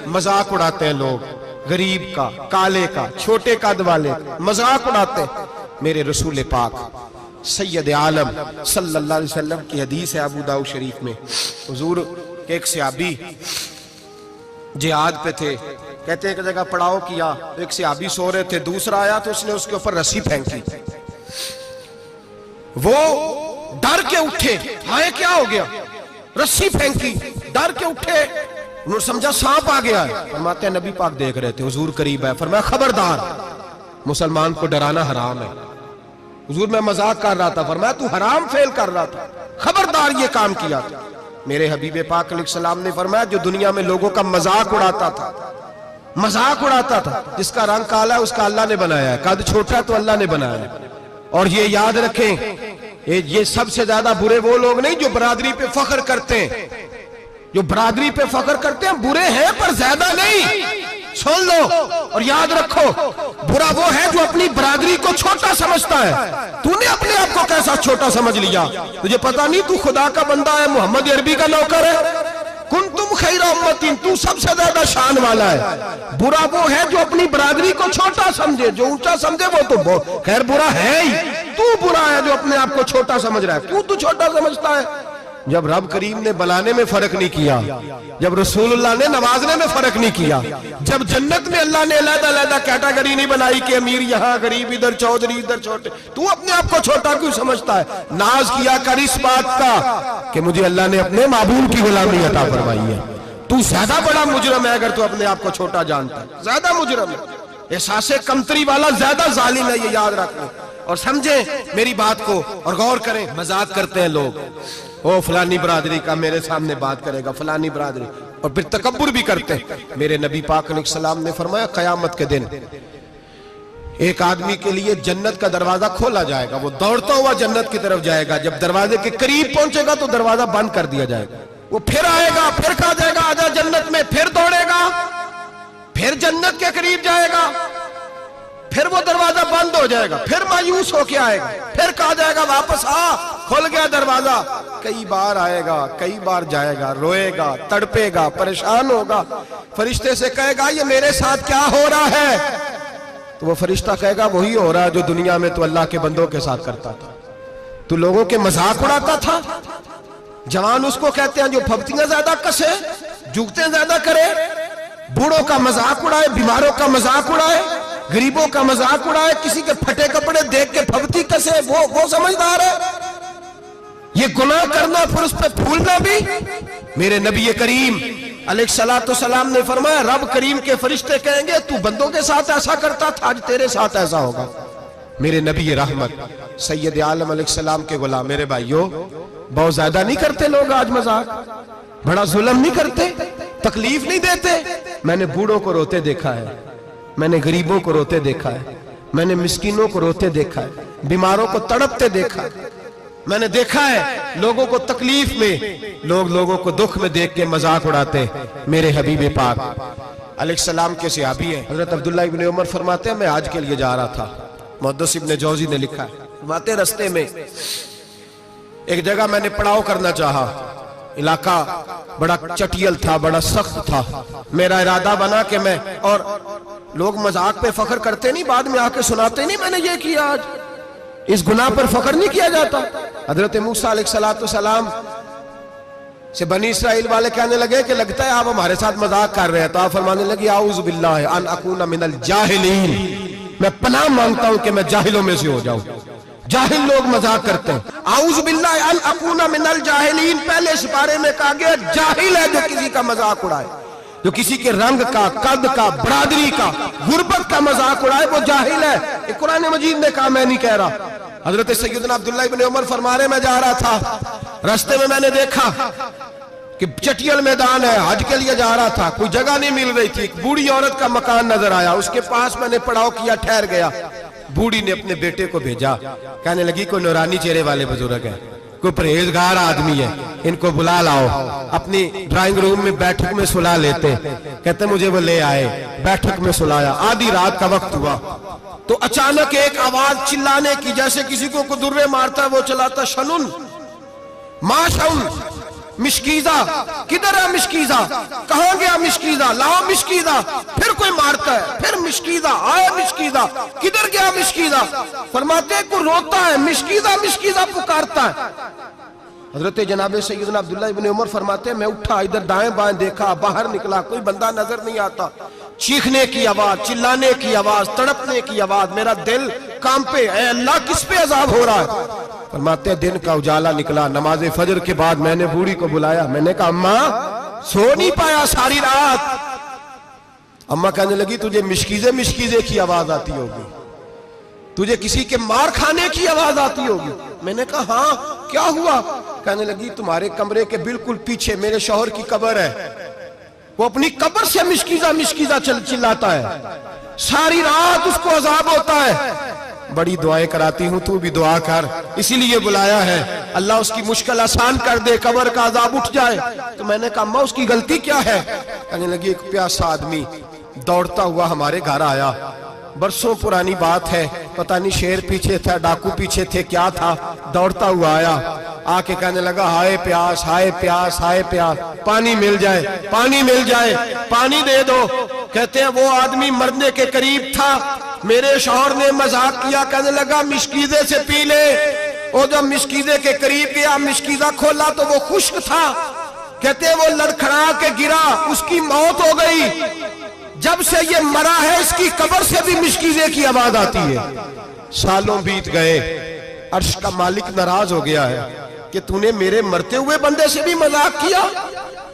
मजाक उड़ाते हैं लोग, गरीब का, काले का, छोटे कद वाले, मजाक उड़ाते हैं। मेरे रसूल पाक सैयद आलम सल्लल्लाहु अलैहि वसल्लम की हदीस है अबू दाऊद शरीफ में। हुजूर के एक सहाबी जिहाद पे थे, कहते हैं एक जगह पड़ाव किया, एक सहाबी सो रहे थे, दूसरा आया तो उसने उसके ऊपर रस्सी फेंकी। वो डर के उठे, हाय क्या हो गया, रस्सी फेंकी, डर के उठे, उन्होंने समझा सांप आ गया है। फरमाते हैं नबी पाक देख रहे थे, हुजूर करीब है, फरमाया खबरदार, मुसलमान को डराना हराम है। हुजूर मैं मजाक कर रहा था, फरमाया तू हराम फेल कर रहा था, खबरदार ये काम किया था। मेरे हबीब पाक अलैहिस्सलाम ने फरमाया जो दुनिया में लोगों का मजाक उड़ाता था, मजाक उड़ाता था, जिसका रंग काला है उसका अल्लाह ने बनाया है, कद छोटा है तो अल्लाह ने बनाया है। और ये याद रखें, ये सबसे ज्यादा बुरे वो लोग नहीं जो बरादरी पे फख्र करते हैं, जो बरादरी पे फख्र करते हैं बुरे हैं पर ज्यादा नहीं। सुन लो और याद रखो, बुरा वो है जो अपनी बरादरी को छोटा समझता है। तूने अपने आप को कैसा छोटा समझ लिया, तुझे पता नहीं तू खुदा का बंदा है, मोहम्मद अरबी का नौकर है। कुन तुम खैरा उम्मतिन, तू सबसे ज्यादा शान वाला है। बुरा वो है जो अपनी बरादरी को छोटा समझे, जो ऊंचा समझे वो तो खैर बुरा है ही। तू बुरा है जो अपने आप को छोटा समझ रहा है, क्यों तू छोटा समझता है? जब रब करीम ने बनाने में फर्क नहीं किया, जब रसूलुल्लाह ने नवाजने में फर्क नहीं किया, जब जन्नत में अल्लाह ने अलग-अलग कैटेगरी नहीं बनाई कि अमीर यहाँ, गरीब इधर, चौधरी इधर, छोटे, तू अपने आप को छोटा क्यों समझता है? नाज किया कर इस बात का कि मुझे अल्लाह ने अपने महबूब की गुलामी अता फरमाई है। तू ज्यादा बड़ा मुजरम है अगर तू अपने आप को छोटा जानता है, ज्यादा मुजरम है, एहसासे कमतरी वाला ज्यादा जालिम है, ये याद रखो और समझे मेरी बात को और गौर करें। मजाक करते हैं लोग, ओ फलानी बरादरी का मेरे सामने बात करेगा, फलानी बरादरी, और फिर तकब्बुर भी करते हैं। मेरे नबी पाक अलैहिस्सलाम ने फरमाया कयामत के दिन एक आदमी के लिए जन्नत का दरवाजा खोला जाएगा, वो दौड़ता हुआ जन्नत की तरफ जाएगा, जब दरवाजे के करीब पहुंचेगा तो दरवाजा बंद कर दिया जाएगा। वो फिर आएगा, फिर कहा जाएगा आजा जन्नत में, फिर दौड़ेगा, फिर जन्नत के करीब जाएगा, फिर वो दरवाजा बंद हो जाएगा, फिर मायूस होके आएगा, फिर कहा जाएगा वापस आ, खुल गया दरवाजा। कई बार आएगा, कई बार जाएगा, रोएगा, तड़पेगा, परेशान होगा, फरिश्ते से कहेगा ये मेरे साथ क्या हो रहा है? तो वो फरिश्ता कहेगा वही हो रहा है जो दुनिया में तू अल्लाह के बंदों के साथ करता था, तू लोगों के मजाक उड़ाता था। जवान उसको कहते हैं जो फब्तियां ज्यादा कसे, जुगते ज्यादा करे, बूढ़ों का मजाक उड़ाए, बीमारों का मजाक उड़ाए, गरीबों का मजाक उड़ाए, किसी के फटे कपड़े देख के फबती कसे, वो समझदार है। ये गुनाह करना फिर उस पर फूलना भी। मेरे नबी करीम अलैहिस्सलातु सलाम ने फरमाया रब करीम के फरिश्ते कहेंगे तू बंदों के साथ ऐसा करता था, आज तेरे साथ ऐसा होगा। मेरे नबी रहमत सैयद आलम अलैहिस्सलाम के गुलाम, मेरे भाइयों बहुत ज्यादा नहीं करते लोग आज मजाक, बड़ा जुल्म नहीं करते, तकलीफ नहीं देते। मैंने बूढ़ों को रोते देखा है, मैंने गरीबों को रोते देखा है, मैंने मिस्कीनों को रोते देखा है, बीमारों को तड़पते देखा है, मैंने देखा है लोगों को तकलीफ में, लोगों को दुख में देख के मजाक उड़ाते। मेरे हबीब पाक अलैहिस्सलाम के सहाबी हैं हजरत अब्दुल्लाह इब्न उमर फरमाते हैं मैं हज के लिए जा रहा था, मुहद्दिस इब्न जौजी ने लिखा है, फरमाते रस्ते में एक जगह मैंने पड़ाव करना चाहा, इलाका बड़ा चटियल था, बड़ा सख्त था, मेरा इरादा बना कि मैं, और लोग मजाक पे फख्र करते नहीं, बाद में आके सुनाते नहीं मैंने ये किया, आज इस गुनाह पर फख्र नहीं किया जाता। हजरत मूसा अलैहिस्सलाम से बनी इस्राइल वाले कहने लगे कि लगता है आप हमारे साथ मजाक कर रहे हैं, तो आप फरमाने लगे आऊज़ु बिल्लाहि अन अकूना मिनल जाहिलीन, मैं पनाह मांगता हूं कि मैं जाहिलों में से हो जाऊं। जाहिल लोग मजाक करते हैं, आऊज़ु बिल्लाहि अन अकूना मिनल जाहिलीन, पहले इस बारे में कहा गया जाहिल है जो किसी का मजाक उड़ाए, जो किसी के रंग का, कद का, बरादरी का, गुर्बत का मजाक उड़ाए वो जाहिल है। कुरान मजीद ने कहा, मैं नहीं कह रहा। हजरत सैयदना अब्दुल्लाह इब्न उमर फरमा रहे मैं जा रहा था, रास्ते में मैंने देखा कि चटियल मैदान है, हज के लिए जा रहा था, कोई जगह नहीं मिल रही थी, एक बूढ़ी औरत का मकान नजर आया, उसके पास मैंने पड़ाव किया, ठहर गया। बूढ़ी ने अपने बेटे को भेजा, कहने लगी कोई नूरानी चेहरे वाले बुजुर्ग है, कोई परहेजगार आदमी है, इनको बुला लाओ। अपनी ड्राइंग रूम में बैठक में सुला लेते, कहते मुझे वो ले आए, बैठक में सुलाया, आधी रात का वक्त हुआ तो अचानक एक आवाज चिल्लाने की, जैसे किसी को कुदुर्रे मारता है वो चलाता, शनुन माशउन, मिशकीजा, किधर है मिशकीजा, कहां गया मिशकीजा, लाओ मिशकीजा। फिर कोई मारता है, फिर मिशकीजा, आया मिशकीजा, किधर गया मिशकीजा। फरमाते हैं कोई रोता है, मिशकीजा मिशकीजा पुकारता है। हजरत जनाब सैयदना अब्दुल्लाह इब्न उमर फरमाते हैं मैं उठा, इधर दाएं बाएं देखा, बाहर निकला, कोई बंदा नजर नहीं आता। चीखने की आवाज, चिल्लाने की आवाज, तड़पने की आवाज, मेरा दिल कांपे, ऐ अल्लाह किस पे अजाब हो रहा है। फरमाते हैं दिन का उजाला निकला, नमाज फजर के बाद मैंने बूढ़ी को बुलाया, मैंने कहा अम्मा सो नहीं पाया सारी रात। अम्मा कहने लगी तुझे मिशकीजे मिशकीजे की आवाज आती होगी, तुझे किसी के मार खाने की आवाज आती होगी। मैंने कहा हाँ क्या हुआ। कहने लगी तुम्हारे कमरे के बिल्कुल पीछे मेरे शौहर की कब्र है, वो अपनी कब्र से मिशकीजा मिशकीजा चिल्लाता है, सारी रात उसको अजाब होता है। बड़ी दुआएं कराती हूं, तू भी दुआ कर, इसीलिए बुलाया है, अल्लाह उसकी मुश्किल आसान कर दे, कब्र का अजाब उठ जाए। तो मैंने कहा अम्मा उसकी गलती क्या है। कहने लगी एक प्यासा आदमी दौड़ता हुआ हमारे घर आया, बरसों पुरानी बात है, पता नहीं शेर पीछे था, डाकू पीछे थे, क्या था, दौड़ता हुआ आया, आके कहने लगा हाय प्यास हाय प्यास हाय प्यास, पानी मिल जाए पानी मिल जाए, पानी दे दो। कहते हैं वो आदमी मरने के करीब था, मेरे शौहर ने मजाक किया, कहने लगा मिशकीजे से पी ले। वो जब मिशकीजे के करीब गया, मिशकीजा खोला तो वो खुश्क था। कहते हैं वो लड़खड़ा के गिरा, उसकी मौत हो गई। जब से ये मरा है इसकी कब्र से भी मिशकीजे की आवाज आती है। सालों बीत गए, अर्श का मालिक नाराज हो गया है कि तूने मेरे मरते हुए बंदे से भी मजाक किया,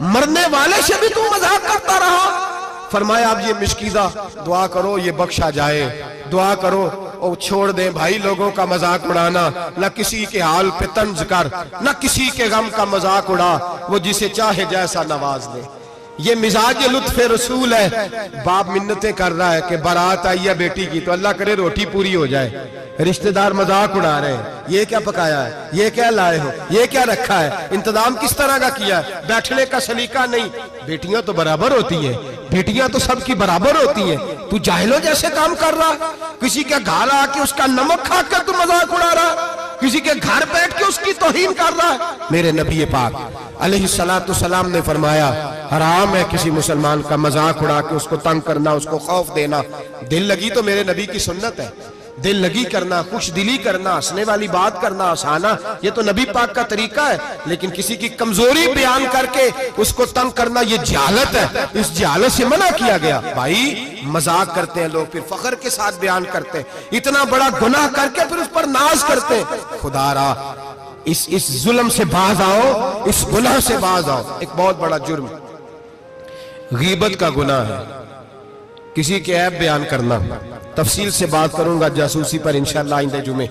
मरने वाले से भी तू मजाक करता रहा। फरमाया अब ये मिशकीजा दुआ करो ये बख्शा जाए, दुआ करो और छोड़ दे भाई लोगों का मजाक उड़ाना, न किसी के हाल पे तंज कर, न किसी के गम का मजाक उड़ा, वो जिसे चाहे जैसा नवाज दे। ये मिजाज लुत्फ रसूल है। बाप मिन्नतें कर रहा है कि बारात आई है बेटी की, तो अल्लाह करे रोटी पूरी हो जाए, रिश्तेदार मजाक उड़ा रहे हैं, ये क्या पकाया है, ये क्या लाए हो, ये क्या रखा है, इंतजाम किस तरह का किया है, बैठने का सलीका नहीं। बेटियां तो बराबर होती है, बेटियां तो सबकी बराबर होती है। तू जाहिलों जैसे काम कर रहा, किसी के घर आके उसका नमक खाकर तू मजाक उड़ा रहा, किसी के घर बैठ के उसकी तौहीन कर रहा है। मेरे नबी पाक अलैहिस्सलातु सलाम ने फरमाया हराम है किसी मुसलमान का मजाक उड़ा के उसको तंग करना, उसको खौफ देना। दिल लगी तो मेरे नबी की सुन्नत है, दिल लगी करना, खुश दिली करना, हंसने वाली बात करना, हंसाना, ये तो नबी पाक का तरीका है। लेकिन किसी की कमजोरी बयान करके उसको तंग करना ये जहालत है, इस जहालत से मना किया गया। भाई मजाक करते हैं लोग, फिर फख्र के साथ बयान करते हैं, इतना बड़ा गुनाह करके फिर उस पर नाज करते हैं। खुदारा इस जुल्म से बाज आओ, इस गुनाह से बाज आओ। एक बहुत बड़ा जुर्म गीबत का गुनाह है, किसी के ऐब बयान करना। तफसील से बात करूंगा जासूसी पर इंशाअल्लाह आइंदे जुमे।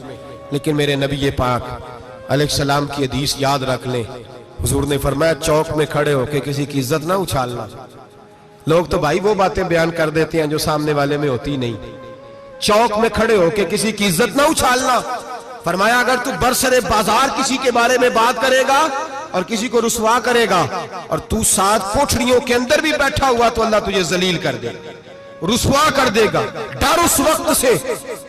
लेकिन मेरे नबी पाक अलैहिस्सलाम की हदीस याद रख लें। हुजूर ने फरमाया चौक में खड़े होकर किसी की इज्जत ना उछालना। लोग तो भाई वो बातें बयान कर देते हैं जो सामने वाले में होती नहीं। चौक में खड़े होकर किसी की इज्जत ना उछालना। फरमाया अगर तू बरसरे बाजार किसी के बारे में बात करेगा और किसी को रुसवा करेगा और तू 7 कोठरियों के अंदर भी बैठा हुआ तो अल्लाह तुझे जलील कर दे, रुसवा कर देगा। डर उस वक्त से